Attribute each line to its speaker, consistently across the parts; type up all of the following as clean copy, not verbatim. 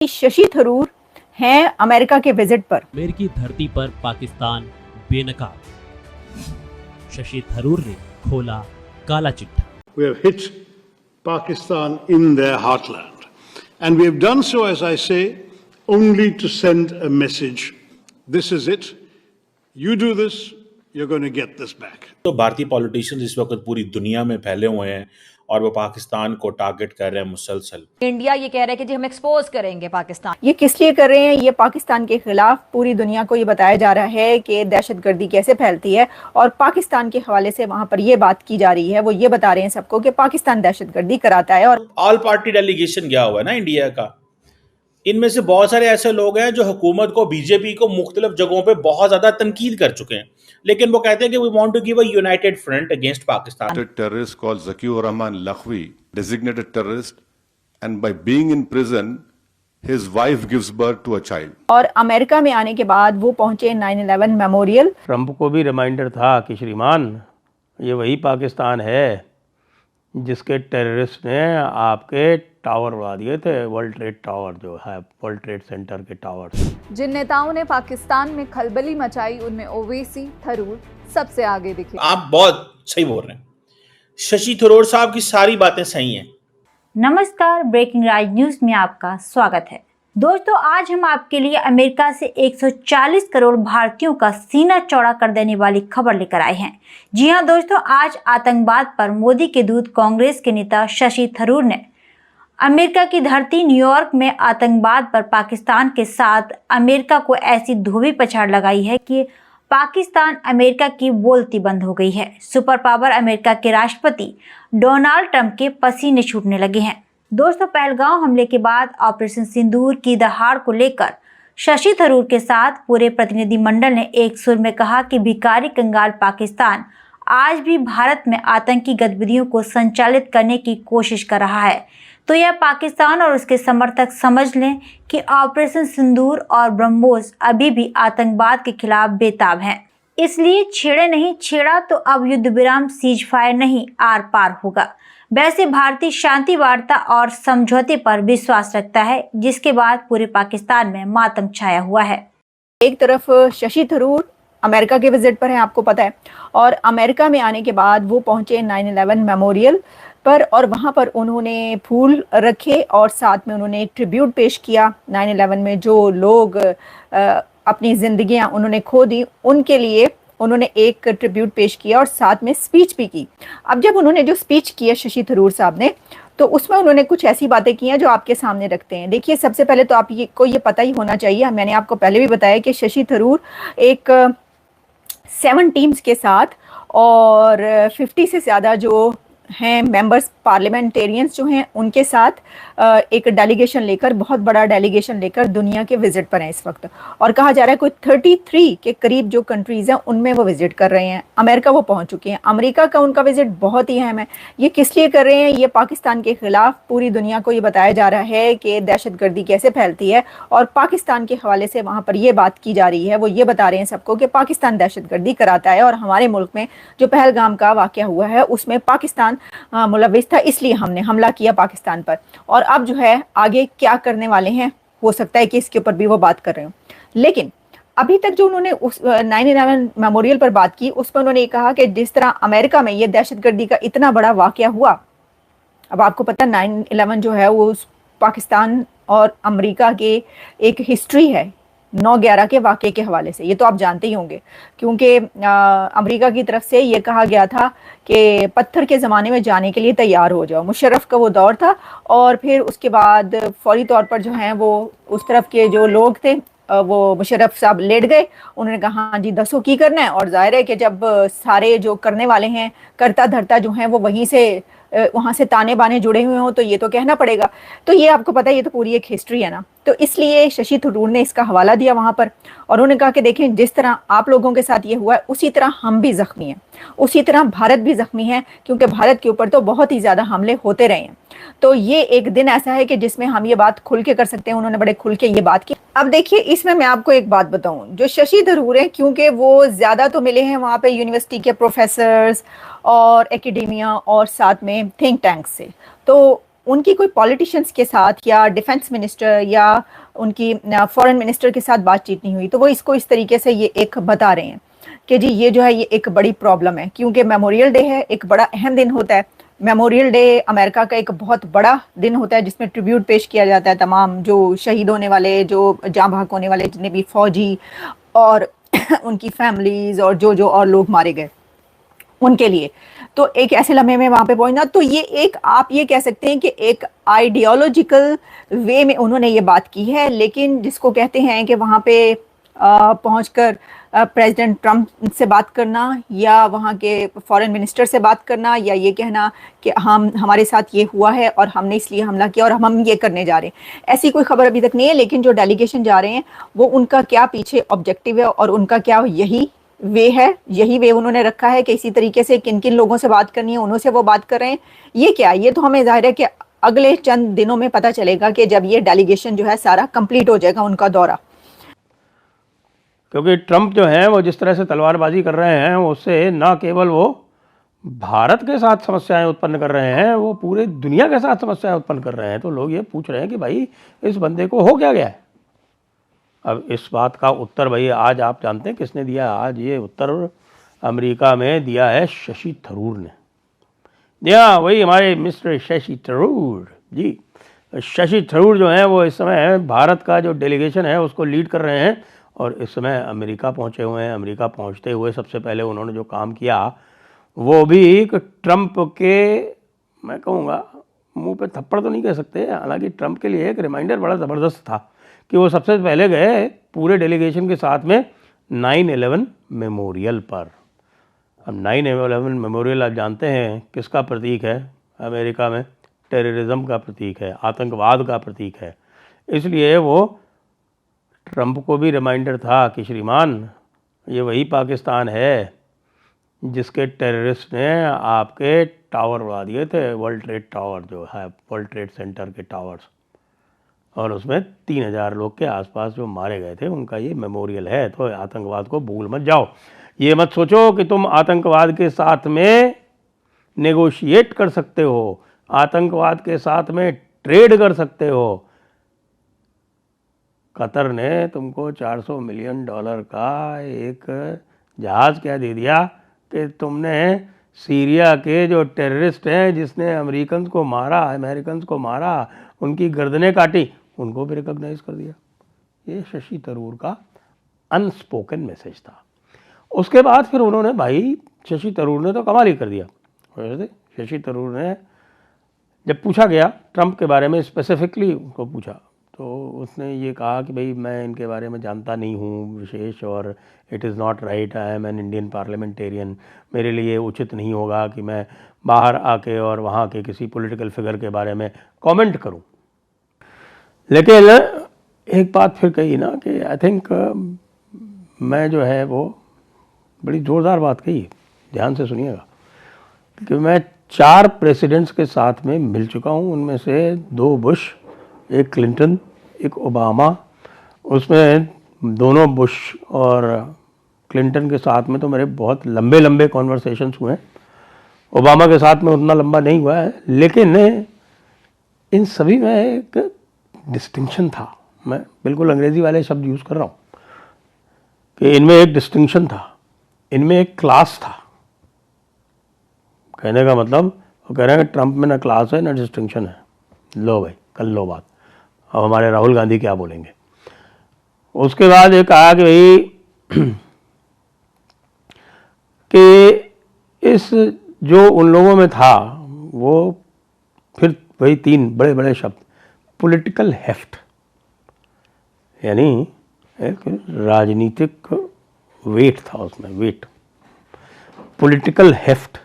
Speaker 1: शशि थरूर हैं अमेरिका के विजिट पर।
Speaker 2: अमेरिकी धरती पर पाकिस्तान बेनकाब। शशि थरूर ने खोला काला चिट्ठा।
Speaker 3: We have hit Pakistan in their heartland, and we have done so, as I say, only to send a message. This is it. You do this, you're going to get this back.
Speaker 4: तो भारतीय politicians इस वक्त पूरी दुनिया में फैले हुए हैं और वो पाकिस्तान को टारगेट कर रहे हैं मुसलसल।
Speaker 5: इंडिया ये कह रहा है कि जी हम एक्सपोज करेंगे पाकिस्तान।
Speaker 1: ये किस लिए कर रहे हैं? ये पाकिस्तान के खिलाफ पूरी दुनिया को ये बताया जा रहा है कि दहशतगर्दी कैसे फैलती है, और पाकिस्तान के हवाले से वहां पर ये बात की जा रही है। वो ये बता रहे हैं सबको कि पाकिस्तान दहशतगर्दी कराता है। और
Speaker 4: ऑल पार्टी डेलीगेशन गया हुआ है ना इंडिया का, इनमें से बहुत सारे ऐसे लोग हैं जो हुकूमत को, बीजेपी को मुख्तलिफ जगहों पे बहुत ज्यादा तनकीद कर चुके हैं, लेकिन वो कहते हैं कि we want to give a united front against Pakistan.
Speaker 6: A terrorist called Zakiur Rahman Lakhvi, designated terrorist, and by being in prison, his wife gives birth to a child.
Speaker 1: और अमेरिका में आने के बाद वो पहुंचे 9/11 मेमोरियल।
Speaker 7: ट्रंप को भी reminder था कि श्रीमान ये वही पाकिस्तान है जिसके टेररिस्ट ने आपके टावर उड़ा दिए थे, वर्ल्ड ट्रेड टावर जो है, वर्ल्ड ट्रेड सेंटर के टावर।
Speaker 8: जिन नेताओं ने पाकिस्तान में खलबली मचाई उनमें ओवैसी, थरूर सबसे आगे दिखे।
Speaker 4: आप बहुत सही बोल रहे हैं, शशि थरूर साहब की सारी बातें सही हैं।
Speaker 9: नमस्कार, ब्रेकिंग राज न्यूज में आपका स्वागत है। दोस्तों, आज हम आपके लिए अमेरिका से 140 करोड़ भारतीयों का सीना चौड़ा कर देने वाली खबर लेकर आए हैं। जी हां दोस्तों, आज आतंकवाद पर मोदी के दूत कांग्रेस के नेता शशि थरूर ने अमेरिका की धरती न्यूयॉर्क में आतंकवाद पर पाकिस्तान के साथ अमेरिका को ऐसी धोबी पछाड़ लगाई है कि पाकिस्तान अमेरिका की बोलती बंद हो गई है। सुपर पावर अमेरिका के राष्ट्रपति डोनाल्ड ट्रंप के पसीने छूटने लगे हैं। दोस्तों, पहलगांव हमले के बाद ऑपरेशन सिंदूर की दहाड़ को लेकर शशि थरूर के साथ पूरे प्रतिनिधिमंडल ने एक सुर में कहा कि भिखारी कंगाल पाकिस्तान आज भी भारत में आतंकी गतिविधियों को संचालित करने की कोशिश कर रहा है। तो यह पाकिस्तान और उसके समर्थक समझ लें कि ऑपरेशन सिंदूर और ब्रह्मोस अभी भी आतंकवाद के खिलाफ बेताब हैं। इसलिए छेड़े नहीं छेड़ा तो अब युद्ध विराम, सीज फायर नहीं, आर पार होगा। वैसे भारतीय शांति वार्ता और समझौते पर विश्वास रखता है, जिसके बाद पूरे पाकिस्तान में मातम छाया हुआ है।
Speaker 1: एक तरफ शशि थरूर अमेरिका के विजिट पर है, आपको पता है, और अमेरिका में आने के बाद वो पहुंचे 9/11 मेमोरियल पर, और वहां पर उन्होंने फूल रखे और साथ में उन्होंने एक ट्रिब्यूट पेश किया। 9/11 में जो लोग अपनी जिंदगियां उन्होंने खो दी, उनके लिए उन्होंने एक ट्रिब्यूट पेश किया और साथ में स्पीच भी की। अब जब उन्होंने जो स्पीच किया शशि थरूर साहब ने, तो उसमें उन्होंने कुछ ऐसी बातें की हैं जो आपके सामने रखते हैं। देखिए, सबसे पहले तो आपको ये पता ही होना चाहिए, मैंने आपको पहले भी बताया कि शशि थरूर एक 7 टीम्स के साथ और 50 से ज़्यादा जो हैं मेंबर्स, पार्लियामेंटेरियंस जो हैं, उनके साथ एक डेलीगेशन लेकर, बहुत बड़ा डेलीगेशन लेकर दुनिया के विजिट पर हैं इस वक्त। और कहा जा रहा है कोई 33 के करीब जो कंट्रीज़ हैं उनमें वो विजिट कर रहे हैं। अमेरिका वो पहुंच चुके हैं। अमेरिका का उनका विजिट बहुत ही अहम है। ये किस लिए कर रहे हैं? ये पाकिस्तान के खिलाफ पूरी दुनिया को ये बताया जा रहा है कि दहशतगर्दी कैसे फैलती है, और पाकिस्तान के हवाले से वहाँ पर ये बात की जा रही है। वो ये बता रहे हैं सबको कि पाकिस्तान दहशतगर्दी कराता है, और हमारे मुल्क में जो पहलगाम का वाक़या हुआ है उसमें पाकिस्तान मुलव्विस था, इसलिए हमने हमला किया पाकिस्तान पर। और अब जो है आगे क्या करने वाले हैं, हो सकता है कि इसके ऊपर भी वो बात कर रहे हो। लेकिन अभी तक जो उन्होंने उस 9/11 मेमोरियल पर बात की, उसमें उन्होंने कहा कि जिस तरह अमेरिका में ये दहशतगर्दी का इतना बड़ा वाक़या हुआ, अब आपको पता 9/11 जो है वो पाकिस्तान और अमेरिका के एक हिस्ट्री है 9/11 के वाक़े के हवाले से। ये तो आप जानते ही होंगे, क्योंकि अमेरिका की तरफ से ये कहा गया था कि पत्थर के ज़माने में जाने के लिए तैयार हो जाओ। मुशर्रफ का वो दौर था, और फिर उसके बाद फौरी तौर पर जो हैं वो उस तरफ के जो लोग थे, वो मुशर्रफ साहब लेट गए। उन्होंने कहा हाँ जी, दसो की करना है। और जाहिर है कि जब सारे जो करने वाले हैं, करता धरता जो हैं, वो वहीं से वहाँ से ताने बाने जुड़े हुए हों, तो ये तो कहना पड़ेगा। तो ये आपको पता है, ये तो पूरी एक हिस्ट्री है ना। तो इसलिए शशि थरूर ने इसका हवाला दिया वहाँ पर, और उन्होंने कहा कि देखें, जिस तरह आप लोगों के साथ ये हुआ है, उसी तरह हम भी ज़ख्मी हैं, उसी तरह भारत भी ज़ख्मी है, क्योंकि भारत के ऊपर तो बहुत ही ज़्यादा हमले होते रहे हैं। तो ये एक दिन ऐसा है कि जिसमें हम ये बात खुल के कर सकते हैं। उन्होंने बड़े खुल के ये बात की। अब देखिए, इसमें मैं आपको एक बात बताऊं, जो शशि थरूर हैं, क्योंकि वो ज़्यादा तो मिले हैं वहाँ पे यूनिवर्सिटी के प्रोफेसर्स और एकेडेमिया और साथ में थिंक टैंक से, तो उनकी कोई पॉलिटिशियंस के साथ या डिफेंस मिनिस्टर या उनकी फॉरेन मिनिस्टर के साथ बातचीत नहीं हुई, तो वो इसको इस तरीके से ये एक बता रहे हैं कि जी ये जो है ये एक बड़ी प्रॉब्लम है, क्योंकि मेमोरियल डे है, एक बड़ा अहम दिन होता है। मेमोरियल डे अमेरिका का एक बहुत बड़ा दिन होता है जिसमें ट्रिब्यूट पेश किया जाता है तमाम जो शहीद होने वाले, जो जाँ बहक होने वाले जितने भी फौजी और उनकी फैमिलीज और जो और लोग मारे गए उनके लिए। तो एक ऐसे लम्हे में वहां पे पहुंचना, तो ये एक आप ये कह सकते हैं कि एक आइडियोलॉजिकल वे में उन्होंने ये बात की है, लेकिन जिसको कहते हैं कि वहां पे पहुंचकर प्रेसिडेंट ट्रंप से बात करना या वहाँ के फॉरेन मिनिस्टर से बात करना या ये कहना कि हमारे साथ ये हुआ है और हमने इसलिए हमला किया और हम ये करने जा रहे हैं, ऐसी कोई खबर अभी तक नहीं है। लेकिन जो डेलीगेशन जा रहे हैं वो उनका क्या पीछे ऑब्जेक्टिव है और उनका क्या यही वे है, यही वे उन्होंने रखा है कि इसी तरीके से किन किन लोगों से बात करनी है उन्हों से वो बात कर रहे हैं। ये क्या, ये तो हमें जाहिर है कि अगले चंद दिनों में पता चलेगा कि जब ये डेलीगेशन जो है सारा कंप्लीट हो जाएगा उनका दौरा।
Speaker 7: क्योंकि ट्रंप जो हैं वो जिस तरह से तलवारबाजी कर रहे हैं उससे ना केवल वो भारत के साथ समस्याएं उत्पन्न कर रहे हैं, वो पूरे दुनिया के साथ समस्याएं उत्पन्न कर रहे हैं। तो लोग ये पूछ रहे हैं कि भाई इस बंदे को हो क्या गया है। अब इस बात का उत्तर भाई आज आप जानते हैं किसने दिया। आज ये उत्तर अमेरिका में दिया है शशि थरूर ने दिया, वही हमारे मिस्टर शशि थरूर जी। शशि थरूर जो हैं वो इस समय भारत का जो डेलीगेशन है उसको लीड कर रहे हैं और इस समय अमेरिका पहुंचे हुए हैं। अमेरिका पहुंचते हुए सबसे पहले उन्होंने जो काम किया वो भी एक ट्रंप के, मैं कहूँगा मुंह पे थप्पड़ तो नहीं कह सकते, हालांकि ट्रंप के लिए एक रिमाइंडर बड़ा ज़बरदस्त था कि वो सबसे पहले गए पूरे डेलीगेशन के साथ में 9/11 मेमोरियल पर। अब 9/11 मेमोरियल आप जानते हैं किसका प्रतीक है, अमेरिका में टेररिज्म का प्रतीक है, आतंकवाद का प्रतीक है। इसलिए वो ट्रंप को भी रिमाइंडर था कि श्रीमान ये वही पाकिस्तान है जिसके टेररिस्ट ने आपके टावर उड़ा दिए थे, वर्ल्ड ट्रेड टावर जो है, वर्ल्ड ट्रेड सेंटर के टावर्स, और उसमें 3000 लोग के आसपास जो मारे गए थे, उनका ये मेमोरियल है। तो आतंकवाद को भूल मत जाओ। ये मत सोचो कि तुम आतंकवाद के साथ में नेगोशिएट कर सकते हो, आतंकवाद के साथ में ट्रेड कर सकते हो। कतर ने तुमको $400 मिलियन का एक जहाज़ क्या दे दिया कि तुमने सीरिया के जो टेररिस्ट हैं जिसने अमेरिकन को मारा, उनकी गर्दनें काटी, उनको भी रिकॉग्नाइज कर दिया। ये शशि थरूर का अनस्पोकन मैसेज था। उसके बाद फिर उन्होंने, भाई शशि थरूर ने तो कमाल ही कर दिया। वैसे शशि थरूर ने जब पूछा गया ट्रंप के बारे में, स्पेसिफिकली उनको पूछा, तो उसने ये कहा कि भाई मैं इनके बारे में जानता नहीं हूँ विशेष, और it is not right, I am an Indian parliamentarian, मेरे लिए उचित नहीं होगा कि मैं बाहर आके और वहाँ के किसी पॉलिटिकल फिगर के बारे में कमेंट करूँ। लेकिन एक बात फिर कही ना कि आई थिंक मैं जो है वो बड़ी ज़ोरदार बात कही, ध्यान से सुनिएगा, कि मैं 4 प्रेसिडेंट्स के साथ में मिल चुका हूँ, उनमें से 2 बुश, एक क्लिंटन, एक ओबामा। उसमें दोनों बुश और क्लिंटन के साथ में तो मेरे बहुत लंबे कॉन्वर्सेशंस हुए हैं, ओबामा के साथ में उतना लंबा नहीं हुआ है। लेकिन इन सभी में एक डिस्टिंक्शन था, मैं बिल्कुल अंग्रेज़ी वाले शब्द यूज़ कर रहा हूँ कि इनमें एक डिस्टिंक्शन था, इनमें एक क्लास था। कहने का मतलब वो कह रहे हैं कि ट्रंप में ना क्लास है ना डिस्टिंक्शन है। लो भाई, कर लो बात, अब हमारे राहुल गांधी क्या बोलेंगे। उसके बाद ये कहा कि भाई कि इस जो उन लोगों में था वो फिर वही 3 बड़े शब्द, पॉलिटिकल हेफ्ट, यानी एक राजनीतिक वेट था उसमें, वेट, पॉलिटिकल हेफ्ट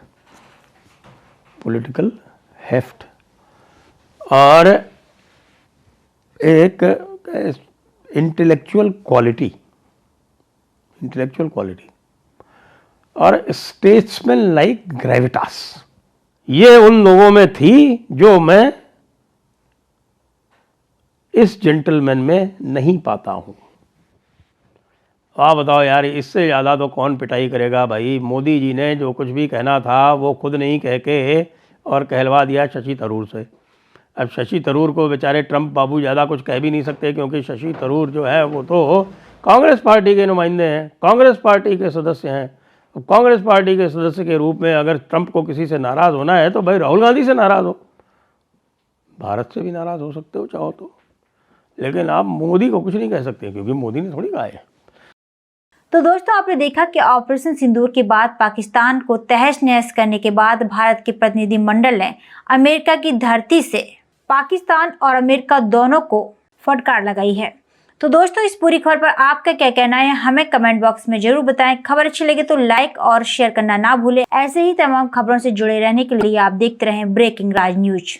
Speaker 7: और एक इंटेलेक्चुअल क्वालिटी और स्टेट्समैन लाइक ग्रेविटास, ये उन लोगों में थी जो मैं इस जेंटलमैन में नहीं पाता हूँ। आप बताओ यार, इससे ज़्यादा तो कौन पिटाई करेगा भाई। मोदी जी ने जो कुछ भी कहना था वो खुद नहीं कह के और कहलवा दिया शशि थरूर से। अब शशि थरूर को बेचारे ट्रंप बाबू ज़्यादा कुछ कह भी नहीं सकते, क्योंकि शशि थरूर जो है वो तो कांग्रेस पार्टी के नुमाइंदे हैं, कांग्रेस पार्टी के सदस्य हैं। तो कांग्रेस पार्टी के सदस्य के रूप में अगर ट्रंप को किसी से नाराज़ होना है तो भाई राहुल गांधी से नाराज़ हो, भारत से भी नाराज़ हो सकते हो चाहो तो, लेकिन आप मोदी को कुछ नहीं कह सकते, क्योंकि मोदी ने थोड़ी कहा है।
Speaker 9: तो दोस्तों, आपने देखा कि ऑपरेशन सिंदूर के बाद पाकिस्तान को तहस नहस करने के बाद भारत के प्रतिनिधिमंडल ने अमेरिका की धरती से पाकिस्तान और अमेरिका दोनों को फटकार लगाई है। तो दोस्तों, इस पूरी खबर पर आपका क्या कहना है हमें कमेंट बॉक्स में जरूर बताएं। खबर अच्छी लगे तो लाइक और शेयर करना ना भूलें। ऐसे ही तमाम खबरों से जुड़े रहने के लिए आप देखते रहें ब्रेकिंग राज न्यूज।